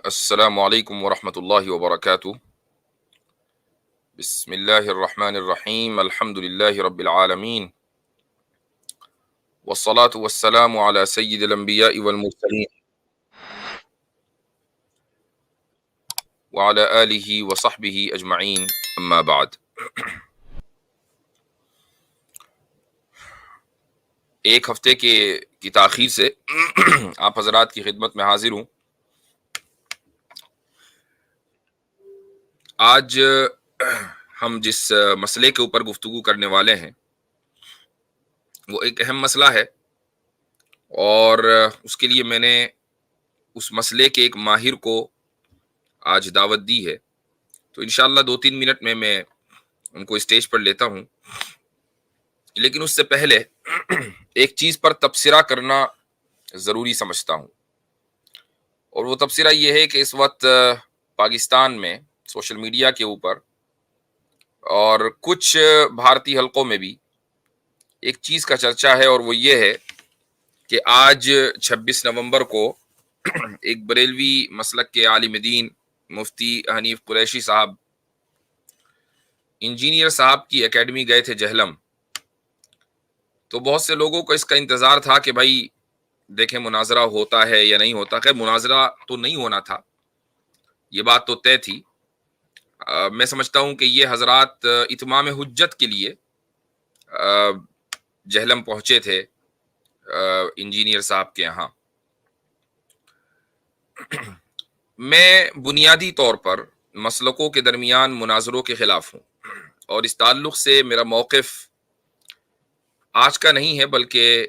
السلام علیکم ورحمۃ اللہ وبرکاتہ۔ بسم اللہ الرحمن الرحیم، الحمد للہ رب العالمین، والصلاة والسلام علی سید الانبیاء والمرسلین وعلی آلہ وصحبہ اجمعین، اما بعد۔ ایک ہفتے کی تاخیر سے آپ حضرات کی خدمت میں حاضر ہوں۔ آج ہم جس مسئلے کے اوپر گفتگو کرنے والے ہیں وہ ایک اہم مسئلہ ہے، اور اس کے لیے میں نے اس مسئلے کے ایک ماہر کو آج دعوت دی ہے، تو انشاءاللہ 2-3 منٹ میں ان کو اسٹیج پر لیتا ہوں۔ لیکن اس سے پہلے ایک چیز پر تبصرہ کرنا ضروری سمجھتا ہوں، اور وہ تبصرہ یہ ہے کہ اس وقت پاکستان میں سوشل میڈیا کے اوپر اور کچھ بھارتی حلقوں میں بھی ایک چیز کا چرچا ہے، اور وہ یہ ہے کہ آج 26 نومبر کو ایک بریلوی مسلک کے عالم دین مفتی حنیف قریشی صاحب انجینئر صاحب کی اکیڈمی گئے تھے جہلم۔ تو بہت سے لوگوں کو اس کا انتظار تھا کہ بھائی دیکھیں مناظرہ ہوتا ہے یا نہیں ہوتا۔ خیر مناظرہ تو نہیں ہونا تھا، یہ بات تو طے تھی۔ میں سمجھتا ہوں کہ یہ حضرات اتمام حجت کے لیے جہلم پہنچے تھے انجینئر صاحب کے یہاں۔ میں بنیادی طور پر مسلکوں کے درمیان مناظروں کے خلاف ہوں، اور اس تعلق سے میرا موقف آج کا نہیں ہے بلکہ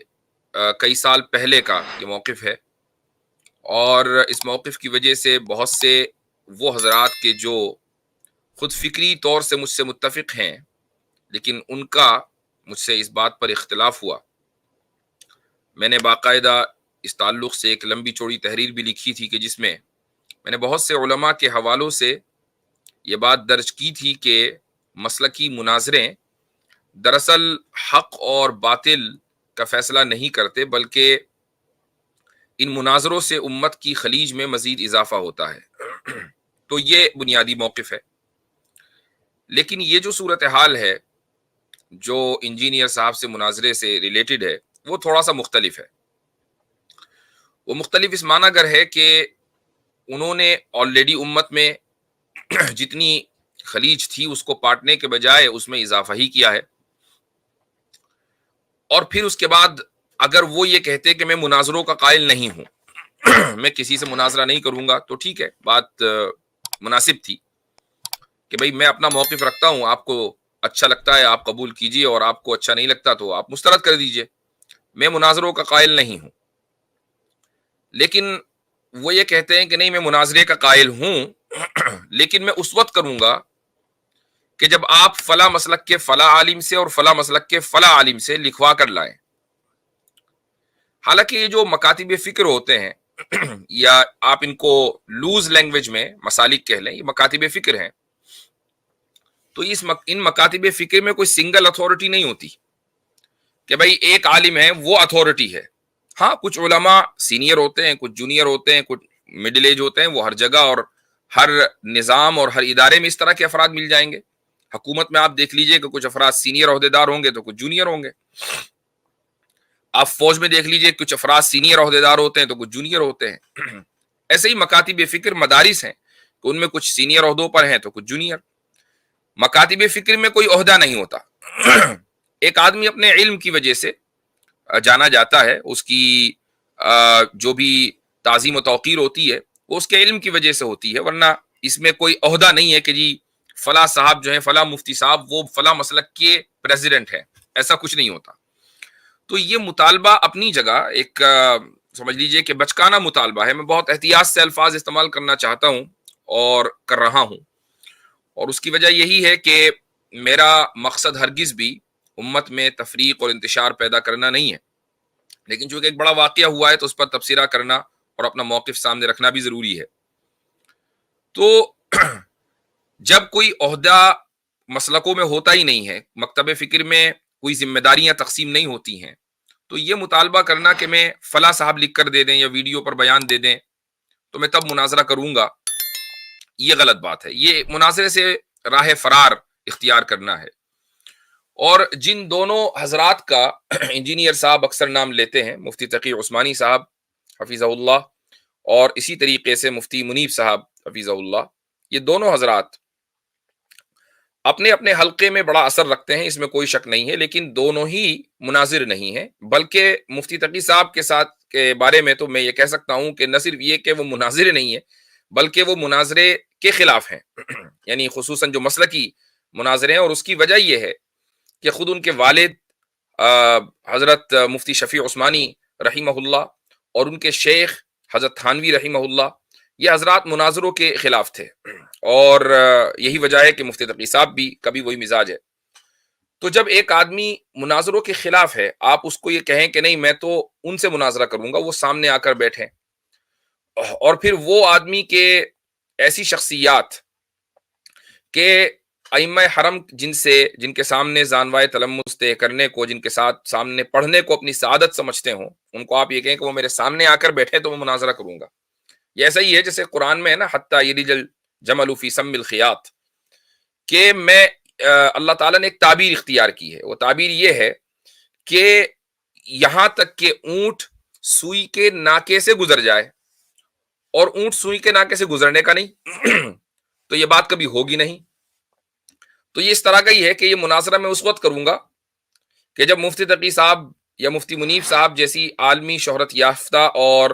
کئی سال پہلے کا یہ موقف ہے، اور اس موقف کی وجہ سے بہت سے وہ حضرات کے جو خود فکری طور سے مجھ سے متفق ہیں لیکن ان کا مجھ سے اس بات پر اختلاف ہوا۔ میں نے باقاعدہ اس تعلق سے ایک لمبی چوڑی تحریر بھی لکھی تھی کہ جس میں میں نے بہت سے علماء کے حوالوں سے یہ بات درج کی تھی کہ مسلکی مناظریں دراصل حق اور باطل کا فیصلہ نہیں کرتے، بلکہ ان مناظروں سے امت کی خلیج میں مزید اضافہ ہوتا ہے۔ تو یہ بنیادی موقف ہے۔ لیکن یہ جو صورتحال ہے جو انجینئر صاحب سے مناظرے سے ریلیٹڈ ہے وہ تھوڑا سا مختلف ہے۔ وہ مختلف اس معنی گر ہے کہ انہوں نے آلریڈی امت میں جتنی خلیج تھی اس کو پاٹنے کے بجائے اس میں اضافہ ہی کیا ہے، اور پھر اس کے بعد اگر وہ یہ کہتے کہ میں مناظروں کا قائل نہیں ہوں میں کسی سے مناظرہ نہیں کروں گا، تو ٹھیک ہے، بات مناسب تھی کہ بھئی میں اپنا موقف رکھتا ہوں، آپ کو اچھا لگتا ہے آپ قبول کیجئے، اور آپ کو اچھا نہیں لگتا تو آپ مسترد کر دیجئے، میں مناظروں کا قائل نہیں ہوں۔ لیکن وہ یہ کہتے ہیں کہ نہیں میں مناظرے کا قائل ہوں لیکن میں اس وقت کروں گا کہ جب آپ فلاں مسلک کے فلاں عالم سے اور فلاں مسلک کے فلاں عالم سے لکھوا کر لائیں۔ حالانکہ یہ جو مکاتب فکر ہوتے ہیں یا آپ ان کو لوز لینگویج میں مسالک کہہ لیں، یہ مکاتب فکر ہیں، تو ان مکاتب فکر میں کوئی سنگل اتھارٹی نہیں ہوتی کہ بھائی ایک عالم ہے وہ اتھارٹی ہے۔ ہاں کچھ علماء سینئر ہوتے ہیں، کچھ جونیئر ہوتے ہیں، کچھ مڈل ایج ہوتے ہیں، وہ ہر جگہ اور ہر نظام اور ہر ادارے میں اس طرح کے افراد مل جائیں گے۔ حکومت میں آپ دیکھ لیجئے کہ کچھ افراد سینئر عہدیدار ہوں گے تو کچھ جونیئر ہوں گے۔ آپ فوج میں دیکھ لیجئے کچھ افراد سینئر عہدیدار ہوتے ہیں تو کچھ جونیئر ہوتے ہیں۔ ایسے ہی مکاتب فکر مدارس ہیں کہ ان میں کچھ سینئر عہدوں پر ہیں تو کچھ جونیئر۔ مکاتب فکر میں کوئی عہدہ نہیں ہوتا ایک آدمی اپنے علم کی وجہ سے جانا جاتا ہے، اس کی جو بھی تعظیم و توقیر ہوتی ہے وہ اس کے علم کی وجہ سے ہوتی ہے، ورنہ اس میں کوئی عہدہ نہیں ہے کہ جی فلاں صاحب جو ہیں فلاں مفتی صاحب وہ فلاں مسلک کے پریزیڈنٹ ہیں، ایسا کچھ نہیں ہوتا۔ تو یہ مطالبہ اپنی جگہ ایک سمجھ لیجئے کہ بچکانہ مطالبہ ہے۔ میں بہت احتیاط سے الفاظ استعمال کرنا چاہتا ہوں اور کر رہا ہوں، اور اس کی وجہ یہی ہے کہ میرا مقصد ہرگز بھی امت میں تفریق اور انتشار پیدا کرنا نہیں ہے، لیکن چونکہ ایک بڑا واقعہ ہوا ہے تو اس پر تبصرہ کرنا اور اپنا موقف سامنے رکھنا بھی ضروری ہے۔ تو جب کوئی عہدہ مسلکوں میں ہوتا ہی نہیں ہے، مکتب فکر میں کوئی ذمہ داریاں تقسیم نہیں ہوتی ہیں، تو یہ مطالبہ کرنا کہ میں فلاں صاحب لکھ کر دے دیں یا ویڈیو پر بیان دے دیں تو میں تب مناظرہ کروں گا، یہ غلط بات ہے. یہ مناظرے سے راہ فرار اختیار کرنا ہے. اور جن دونوں حضرات کا انجینئر صاحب اکثر نام لیتے ہیں، مفتی تقی عثمانی صاحب حفیظہ اللہ اور اسی طریقے سے مفتی منیب صاحب حفیظہ اللہ، یہ دونوں حضرات اپنے اپنے حلقے میں بڑا اثر رکھتے ہیں، اس میں کوئی شک نہیں ہے، لیکن دونوں ہی مناظر نہیں ہیں. بلکہ مفتی تقی صاحب کے بارے میں تو میں یہ کہہ سکتا ہوں کہ نہ صرف یہ کہ وہ مناظر نہیں ہیں، بلکہ وہ مناظرے کے خلاف ہیں. یعنی خصوصاً جو مسلکی مناظرے ہیں، اور اس کی وجہ یہ ہے کہ خود ان کے والد حضرت مفتی شفیع عثمانی رحمہ اللہ اور ان کے شیخ حضرت تھانوی رحمہ اللہ، یہ حضرات مناظروں کے خلاف تھے، اور یہی وجہ ہے کہ مفتی تقی صاحب بھی کبھی وہی مزاج ہے. تو جب ایک آدمی مناظروں کے خلاف ہے، آپ اس کو یہ کہیں کہ نہیں میں تو ان سے مناظرہ کروں گا، وہ سامنے آ کر بیٹھیں، اور پھر وہ آدمی کے ایسی شخصیات کہ ائمہ حرم جن کے سامنے زانوائے تلمس طے کرنے کو، جن کے ساتھ سامنے پڑھنے کو اپنی سعادت سمجھتے ہوں، ان کو آپ یہ کہیں کہ وہ میرے سامنے آ کر بیٹھے تو میں مناظرہ کروں گا. یہ ایسا ہی ہے جیسے قرآن میں ہے نا، حتی یلج الجمل فی سم الخیاط، کہ میں اللہ تعالیٰ نے ایک تعبیر اختیار کی ہے. وہ تعبیر یہ ہے کہ یہاں تک کہ اونٹ سوئی کے ناکے سے گزر جائے، اور اونٹ سوئی کے ناکے سے گزرنے کا نہیں تو یہ بات کبھی ہوگی نہیں. تو یہ اس طرح کا ہی ہے کہ یہ مناظرہ میں اس وقت کروں گا کہ جب مفتی تقی صاحب یا مفتی منیب صاحب جیسی عالمی شہرت یافتہ اور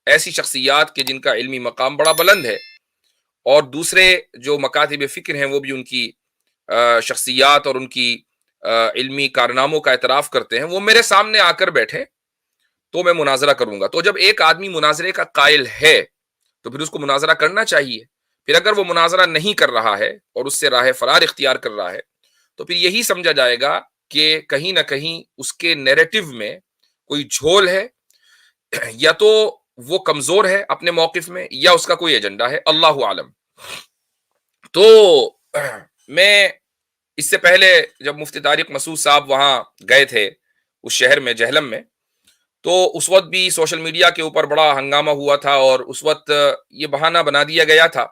ایسی شخصیات کے جن کا علمی مقام بڑا بلند ہے، اور دوسرے جو مکاتب فکر ہیں وہ بھی ان کی شخصیات اور ان کی علمی کارناموں کا اعتراف کرتے ہیں، وہ میرے سامنے آ کر بیٹھے تو میں مناظرہ کروں گا. تو جب ایک آدمی مناظرے کا قائل ہے تو پھر اس کو مناظرہ کرنا چاہیے. پھر اگر وہ مناظرہ نہیں کر رہا ہے اور اس سے راہ فرار اختیار کر رہا ہے تو پھر یہی سمجھا جائے گا کہ کہیں نہ کہیں اس کے نیریٹو میں کوئی جھول ہے، یا تو وہ کمزور ہے اپنے موقف میں، یا اس کا کوئی ایجنڈا ہے، اللہ عالم. تو میں اس سے پہلے جب مفتی طارق مسعود صاحب وہاں گئے تھے اس شہر میں جہلم میں، تو اس وقت بھی سوشل میڈیا کے اوپر بڑا ہنگامہ ہوا تھا، اور اس وقت یہ بہانہ بنا دیا گیا تھا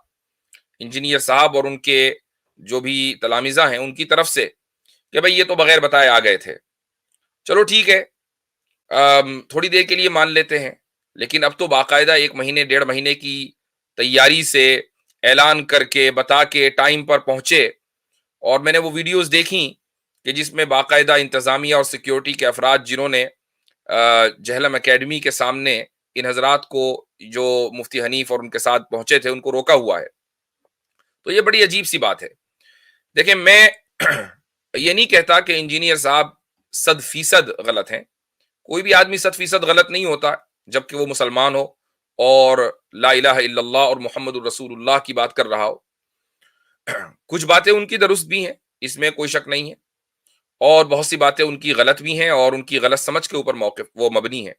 انجینئر صاحب اور ان کے جو بھی تلامذہ ہیں ان کی طرف سے کہ بھئی یہ تو بغیر بتائے آ گئے تھے. چلو ٹھیک ہے، تھوڑی دیر کے لیے مان لیتے ہیں، لیکن اب تو باقاعدہ 1 مہینے 1.5 مہینے کی تیاری سے اعلان کر کے بتا کے ٹائم پر پہنچے. اور میں نے وہ ویڈیوز دیکھیں کہ جس میں باقاعدہ انتظامیہ اور سیکیورٹی کے افراد جنہوں نے جہلم اکیڈمی کے سامنے ان حضرات کو جو مفتی حنیف اور ان کے ساتھ پہنچے تھے ان کو روکا ہوا ہے. تو یہ بڑی عجیب سی بات ہے. دیکھیں، میں یہ نہیں کہتا کہ انجینئر صاحب 100% غلط ہیں. کوئی بھی آدمی 100% غلط نہیں ہوتا جبکہ وہ مسلمان ہو اور لا الہ الا اللہ اور محمد الرسول اللہ کی بات کر رہا ہو. کچھ باتیں ان کی درست بھی ہیں، اس میں کوئی شک نہیں ہے، اور بہت سی باتیں ان کی غلط بھی ہیں اور ان کی غلط سمجھ کے اوپر موقف وہ مبنی ہے.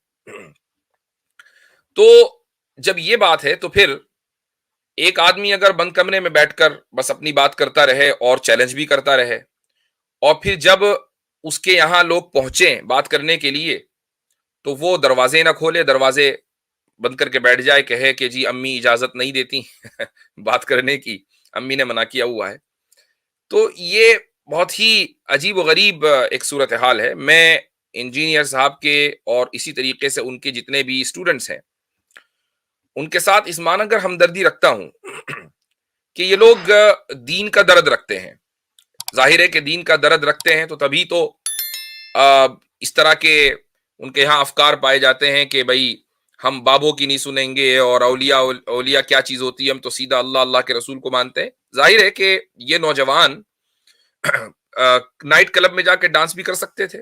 تو جب یہ بات ہے تو پھر ایک آدمی اگر بند کمرے میں بیٹھ کر بس اپنی بات کرتا رہے اور چیلنج بھی کرتا رہے، اور پھر جب اس کے یہاں لوگ پہنچیں بات کرنے کے لیے تو وہ دروازے نہ کھولے، دروازے بند کر کے بیٹھ جائے، کہے کہ جی امی اجازت نہیں دیتی بات کرنے کی، امی نے منع کیا ہوا ہے. تو یہ بہت ہی عجیب و غریب ایک صورتحال ہے. میں انجینئر صاحب کے اور اسی طریقے سے ان کے جتنے بھی اسٹوڈنٹس ہیں ان کے ساتھ اس معنی اگر ہمدردی رکھتا ہوں کہ یہ لوگ دین کا درد رکھتے ہیں. ظاہر ہے کہ دین کا درد رکھتے ہیں تو تبھی تو اس طرح کے ان کے یہاں افکار پائے جاتے ہیں کہ بھائی ہم بابوں کی نہیں سنیں گے، اور اولیاء کیا چیز ہوتی ہے، ہم تو سیدھا اللہ کے رسول کو مانتے ہیں. ظاہر ہے کہ یہ نوجوان نائٹ کلب میں جا کے ڈانس بھی کر سکتے تھے،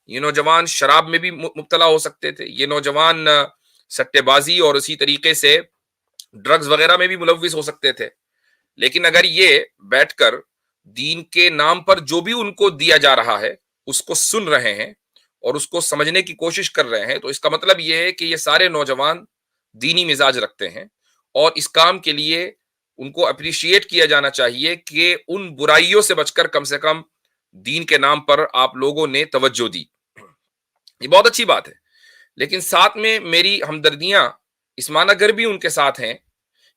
یہ نوجوان شراب میں بھی مبتلا ہو سکتے تھے، یہ نوجوان سٹے بازی اور اسی طریقے سے ڈرگز وغیرہ میں بھی ملوث ہو سکتے تھے. لیکن اگر یہ بیٹھ کر دین کے نام پر جو بھی ان کو دیا جا رہا ہے اس کو سن رہے ہیں اور اس کو سمجھنے کی کوشش کر رہے ہیں، تو اس کا مطلب یہ ہے کہ یہ سارے نوجوان دینی مزاج رکھتے ہیں، اور اس کام کے لیے ان کو اپریشیٹ کیا جانا چاہیے کہ ان برائیوں سے بچ کر کم سے کم دین کے نام پر آپ لوگوں نے توجہ دی. یہ بہت اچھی بات ہے، لیکن ساتھ میں میری ہمدردیاں اس معنی گر بھی ان کے ساتھ ہیں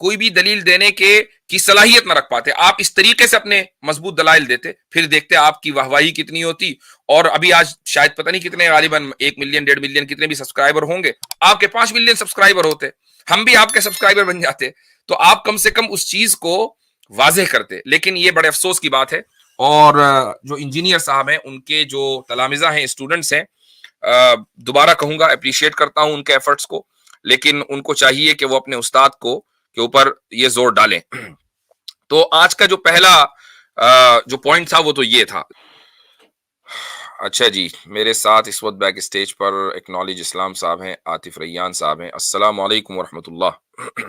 کوئی بھی دلیل دینے کی صلاحیت نہ رکھ پاتے. آپ اس طریقے سے اپنے مضبوط دلائل دیتے, پھر دیکھتے آپ کی واہواہی کتنی ہوتی. اور ابھی آج شاید پتہ نہیں کتنے, غالباً 1 ملین 1.5 ملین کتنے بھی سبسکرائبر ہوں گے, آپ کے 5 ملین سبسکرائبر ہوتے, ہم بھی آپ کے سبسکرائبر بن جاتے. تو آپ کم سے کم اس چیز کو واضح کرتے. لیکن یہ بڑے افسوس کی بات ہے. اور جو انجینئر صاحب ہیں, ان کے جو تلامذہ ہیں, اسٹوڈنٹس ہیں, دوبارہ کہوں گا اپریشیٹ کرتا ہوں ان کے ایفرٹس کو, لیکن ان کو چاہیے کہ وہ اپنے استاد کو کے اوپر یہ زور ڈالیں. تو آج کا جو پہلا جو پوائنٹ تھا وہ تو یہ تھا. اچھا جی, میرے ساتھ اس وقت بیک اسٹیج پر اکنالج اسلام صاحب ہیں, عاطف ریان صاحب ہیں. السلام علیکم ورحمۃ اللہ.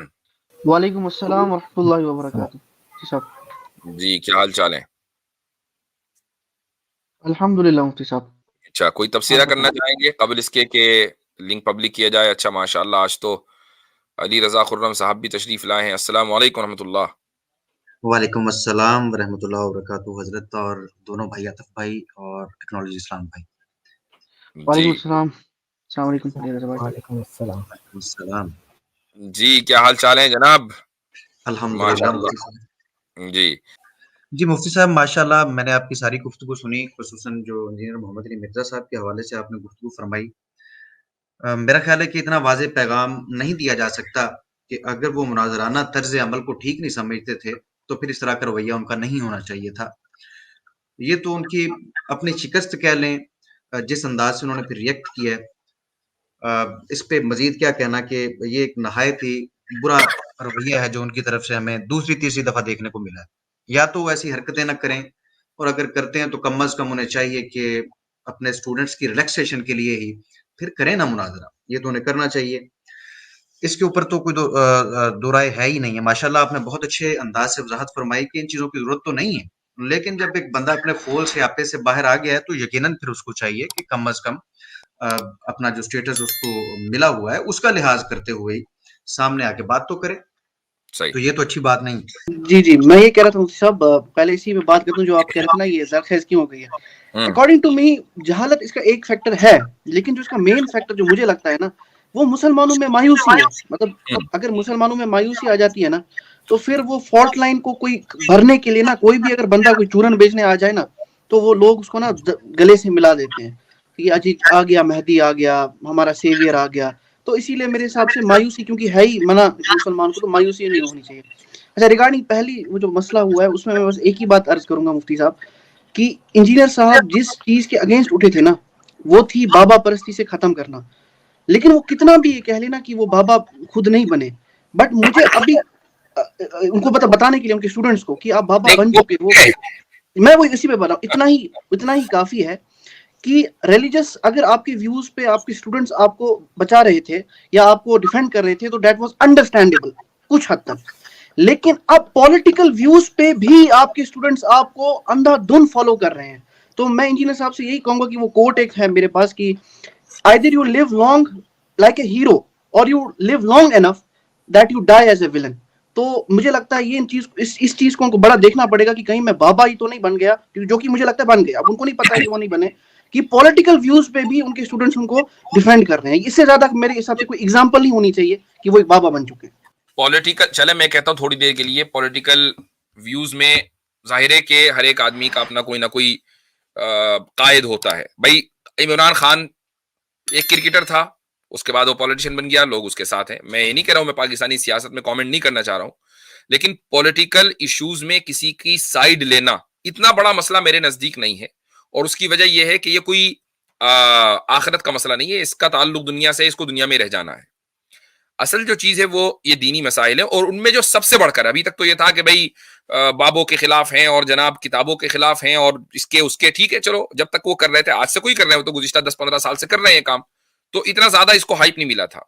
وعلیکم السلام ورحمۃ اللہ وبرکاتہ. جی صاحب, جی کیا حال چال ہے؟ الحمدللہ مفتی صاحب. اچھا, کوئی تبصرہ آپ کرنا بتائیں. چاہیں گے قبل اس کے کہ لنک پبلک کیا جائے؟ اچھا ماشاء اللہ, آج تو علی رضا خرم صاحب بھی تشریف لائے ہیں. السلام علیکم ورحمۃ اللہ. وعلیکم السلام ورحمۃ اللہ وبرکاتہ حضرت, اور دونوں بھائی عاطف بھائی اور ٹیکنالوجی اسلام بھائی. وعلیکم جی السلام. السلام علیکم علی رضا بھائی. وعلیکم السلام. وعلیکم السلام. جی, کیا حال چال ہے جناب؟ الحمدللہ ماشاء اللہ. مفتی صاحب. جی جی مفتی صاحب ماشاء اللہ, میں نے آپ کی ساری گفتگو سنی, خصوصاً جو انجینئر محمد علی مرزا صاحب کے حوالے سے آپ نے گفتگو فرمائی. میرا خیال ہے کہ اتنا واضح پیغام نہیں دیا جا سکتا کہ اگر وہ مناظرانہ طرز عمل کو ٹھیک نہیں سمجھتے تھے تو پھر اس طرح کا رویہ ان کا نہیں ہونا چاہیے تھا. یہ تو ان کی اپنی شکست کہہ لیں, جس انداز سے انہوں نے پھر ریئیکٹ کیا ہے. اس پہ مزید کیا کہنا کہ یہ ایک نہایت ہی برا رویہ ہے جو ان کی طرف سے ہمیں دوسری تیسری دفعہ دیکھنے کو ملا ہے. یا تو وہ ایسی حرکتیں نہ کریں, اور اگر کرتے ہیں تو کم از کم انہیں چاہیے کہ اپنے اسٹوڈنٹس کی ریلیکسیشن کے لیے ہی پھر کریں نا مناظرہ. یہ تو انہیں کرنا چاہیے. اس کے اوپر تو کوئی دو رائے ہے ہی نہیں ہے. ماشاءاللہ آپ نے بہت اچھے انداز سے وضاحت فرمائی کہ ان چیزوں کی ضرورت تو نہیں ہے, لیکن جب ایک بندہ اپنے خول سے آپے سے باہر آ گیا ہے تو یقیناً پھر اس کو چاہیے کہ کم از کم اپنا جو سٹیٹس اس کو ملا ہوا ہے اس کا لحاظ کرتے ہوئے سامنے آ کے بات تو کرے. صحیح. تو یہ تو اچھی بات نہیں. جی میں یہ کہہ رہا تھا مفتی صاحب, پہلے اسی پہ بات کرتا ہوں جو آپ کہہ رہے تھے نا, یہ زرخیز کیوں ہو گئی ہے. اکارڈنگ ٹو می جہالت اس کا ایک فیکٹر ہے, لیکن جو اس کا مین فیکٹر جو مجھے لگتا ہے نا, وہ مسلمانوں میں مایوسی ہے. مطلب اگر مسلمانوں میں مایوسی آ جاتی ہے نا, تو پھر وہ فالٹ لائن کو کوئی بھرنے کے لیے نا, کوئی بھی اگر بندہ کوئی چورن بیچنے آ جائے نا, تو وہ لوگ اس کو نا گلے سے ملا دیتے ہیں کہ اجی آ گیا, مہدی آ گیا, ہمارا سیویئر آ گیا. تو اسی لیے میرے حساب سے مایوسی, کیونکہ ہے ہی منع مسلمان کو, تو مایوسی نہیں ہونی چاہیے. اچھا, ریگارڈنگ پہلی وہ جو مسئلہ ہوا ہے اس میں بس ایک ہی بات عرض کروں گا مفتی صاحب, کہ انجینئر صاحب جس چیز کے اگینسٹ اٹھے تھے نا, وہ تھی بابا پرستی سے ختم کرنا. لیکن وہ کتنا بھی یہ کہہ لینا کہ وہ بابا خود نہیں بنے, بٹ مجھے ابھی ان کو بتانے کے لیے ان کے اسٹوڈنٹس کو کہ آپ بابا بن چکے. وہ میں وہ اسی پہ بتا, اتنا ہی کافی ہے کہ ریلیجس اگر آپ کے ویوز پہ آپ کے اسٹوڈنٹس آپ کو بچا رہے تھے یا آپ کو ڈیفینڈ کر رہے تھے, تو دیٹ واز انڈرسٹینڈیبل کچھ حد تک. لیکن اب پولیٹیکل ویوز پہ بھی آپ کے اسٹوڈنٹس آپ کو اندھا دھن فالو کر رہے ہیں. تو میں انجینئر صاحب سے یہی کہوں گا کہ وہ کوٹ ایک ہے میرے پاس کہ either you live long like a hero or you live long enough that you die as a villain. تو مجھے لگتا ہے یہ اس چیز کو ان کو بڑا دیکھنا پڑے گا کہ کہیں میں بابا ہی تو نہیں بن گیا, جو کہ مجھے لگتا ہے بن گیا. اب ان کو نہیں پتا ہے کہ وہ نہیں بنے, کہ پولیٹیکل ویوز پہ بھی ان کے اسٹوڈنٹس ان کو ڈیفینڈ کر رہے ہیں. اس سے زیادہ میرے حساب سے کوئی ایگزامپل نہیں ہونی چاہیے کہ وہ ایک بابا بن چکے. پولیٹیکل, چلے میں کہتا ہوں تھوڑی دیر کے لیے, پولیٹیکل ویوز میں ظاہر ہے کہ ہر ایک آدمی کا اپنا کوئی نہ کوئی قائد ہوتا ہے. بھائی عمران خان ایک کرکٹر تھا, اس کے بعد وہ پولیٹیشین بن گیا, لوگ اس کے ساتھ ہیں. میں یہ نہیں کہہ رہا ہوں, میں پاکستانی سیاست میں کامنٹ نہیں کرنا چاہ رہا ہوں, لیکن پولیٹیکل ایشوز میں کسی کی سائیڈ لینا اتنا بڑا مسئلہ میرے نزدیک نہیں ہے. اور اس کی وجہ یہ ہے کہ یہ کوئی آخرت کا مسئلہ نہیں ہے, اس کا تعلق دنیا سے, اس کو دنیا میں رہ جانا ہے. اصل جو چیز ہے وہ یہ دینی مسائل ہیں, اور ان میں جو سب سے بڑھ کر, ابھی تک تو یہ تھا کہ بھائی بابوں کے خلاف ہیں اور جناب کتابوں کے خلاف ہیں اور اس کے ٹھیک ہے, چلو جب تک وہ کر رہے تھے, آج سے کوئی کر رہے ہیں, وہ تو گزشتہ 10-15 سال سے کر رہے ہیں کام, تو اتنا زیادہ اس کو ہائپ نہیں ملا تھا.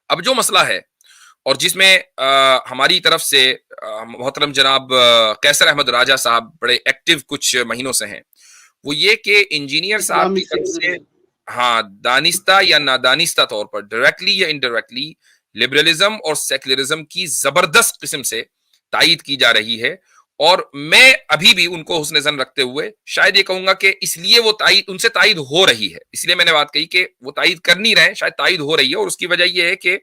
اب جو مسئلہ ہے اور جس میں ہماری طرف سے محترم جناب قیصر احمد راجہ صاحب بڑے ایکٹیو کچھ مہینوں سے ہیں, وہ یہ کہ انجینئر صاحب کی طرف سے ہاں دانستہ یا نادانستہ طور پر, ڈائریکٹلی یا انڈائریکٹلی, لبرلزم اور سیکولرزم کی زبردست قسم سے تائید کی جا رہی ہے. اور میں ابھی بھی ان کو حسن ظن رکھتے ہوئے شاید یہ کہوں گا کہ اس لیے وہ تائید ان سے تائید ہو رہی ہے, اس لیے میں نے بات کہی کہ وہ تائید کر نہیں رہے, شاید تائید ہو رہی ہے. اور اس کی وجہ یہ ہے کہ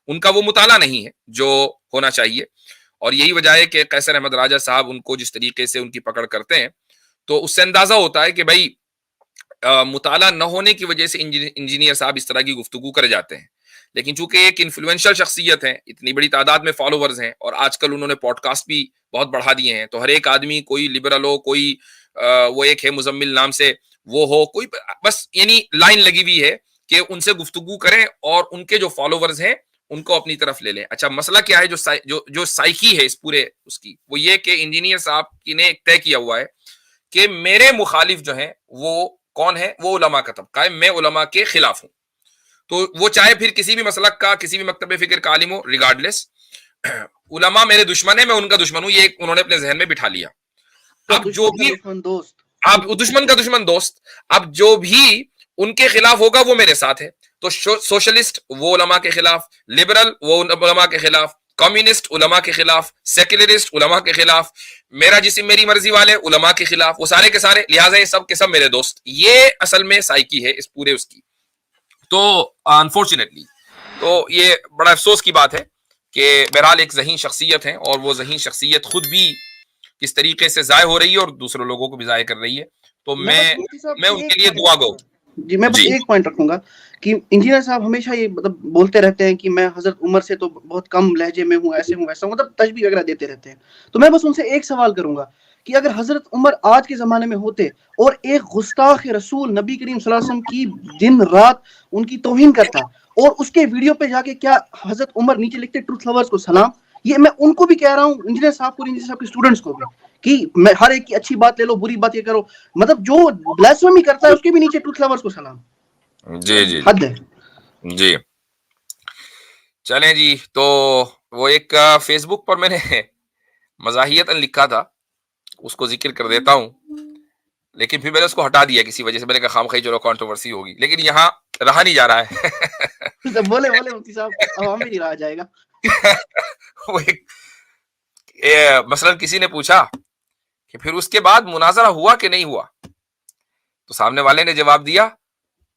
ان کا وہ مطالعہ نہیں ہے جو ہونا چاہیے. اور یہی وجہ ہے کہ قیصر احمد راجہ صاحب ان کو جس طریقے سے ان کی پکڑ کرتے ہیں تو اس سے اندازہ ہوتا ہے کہ بھائی مطالعہ نہ ہونے کی وجہ سے انجینئر صاحب اس طرح کی گفتگو کر جاتے ہیں. لیکن چونکہ ایک انفلوئنشل شخصیت ہے, اتنی بڑی تعداد میں فالوورز ہیں, اور آج کل انہوں نے پوڈ کاسٹ بھی بہت بڑھا دیے ہیں, تو ہر ایک آدمی, کوئی لبرل ہو, کوئی وہ ایک ہے مزمل نام سے وہ ہو, کوئی بس یعنی لائن لگی ہوئی ہے کہ ان سے گفتگو کریں اور ان کے جو فالوورز ہیں ان کو اپنی طرف لے لیں. اچھا مسئلہ کیا ہے جو سائیکی ہے اس پورے اس کی, وہ یہ کہ انجینئر صاحب کی نے ایک طے کیا ہوا ہے کہ میرے مخالف جو ہیں وہ کون ہے, وہ علماء کا طبقہ ہے, میں علماء کے خلاف ہوں. تو وہ چاہے پھر کسی بھی مسلک کا, کسی بھی مکتب فکر کا عالم ہو, ریگارڈلیس, علماء میرے دشمن ہے, میں ان کا دشمن ہوں, یہ انہوں نے اپنے ذہن میں بٹھا لیا. اب جو بھی اب دشمن کا دشمن دوست, اب جو بھی ان کے خلاف ہوگا وہ میرے ساتھ ہے. تو سوشلسٹ وہ علماء کے خلاف, لبرل وہ علماء کے خلاف, کمیونسٹ علماء کے خلاف, سیکولرسٹ علماء کے خلاف, میرا جسم میری مرضی والے علماء کے خلاف, وہ سارے کے سارے, لہٰذا یہ سب کے سب میرے دوست. یہ اصل میں سائیکی ہے اس پورے اس کی. تو انفارچونیٹلی تو یہ بڑا افسوس کی بات ہے کہ بہرحال ایک ذہین شخصیت ہے, اور وہ ذہین شخصیت خود بھی کس طریقے سے ضائع ہو رہی ہے اور دوسرے لوگوں کو بھی ضائع کر رہی ہے. تو میں ان کے لیے دعا گو. جی میں بس ایک پوائنٹ رکھوں گا کہ انجینئر صاحب ہمیشہ یہ مطلب بولتے رہتے ہیں کہ میں حضرت عمر سے تو بہت کم لہجے میں ہوں, ایسے ہوں, ویسا ہوں, مطلب تشبیہ وغیرہ دیتے رہتے ہیں. تو میں بس ان سے ایک سوال کروں گا کہ اگر حضرت عمر آج کے زمانے میں ہوتے اور ایک گستاخ رسول نبی کریم صلی اللہ علیہ وسلم کی دن رات ان کی توہین کرتا, اور اس کے ویڈیو پہ جا کے کیا حضرت عمر نیچے لکھتے ٹروتھ لورز کو سلام. یہ میں ان کو بھی کہہ رہا ہوں, انجینئر صاحب کو, انجینئر صاحب کے اسٹوڈنٹس کو بھی, کہ میں ہر ایک کی اچھی بات لے لو, بری بات یہ کرو, مطلب جو بلاسفیمی کرتا ہے اس کے بھی نیچے ٹروتھ لورز کو سلام. جی جی حد ہے. جی چلیں جی. تو وہ ایک فیس بک پر میں نے مزاحیت لکھا تھا, اس کو ذکر کر دیتا ہوں, لیکن پھر میں نے اس کو ہٹا دیا کسی وجہ سے. میں نے کہا خام خواہ چلو کانٹروورسی ہوگی, لیکن یہاں رہا نہیں جا رہا ہے. بولے مفتی صاحب, عوام میں نہیں رہا جائے گا. وہ مثلا کسی نے پوچھا کہ پھر اس کے بعد مناظرہ ہوا کہ نہیں ہوا, تو سامنے والے نے جواب دیا,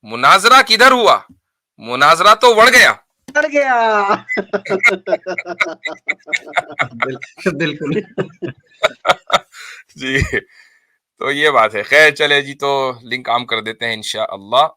مناظرہ کدھر ہوا, مناظرہ تو وڑ گیا. بالکل جی تو یہ بات ہے. خیر چلے جی, تو لنک عام کر دیتے ہیں انشاءاللہ.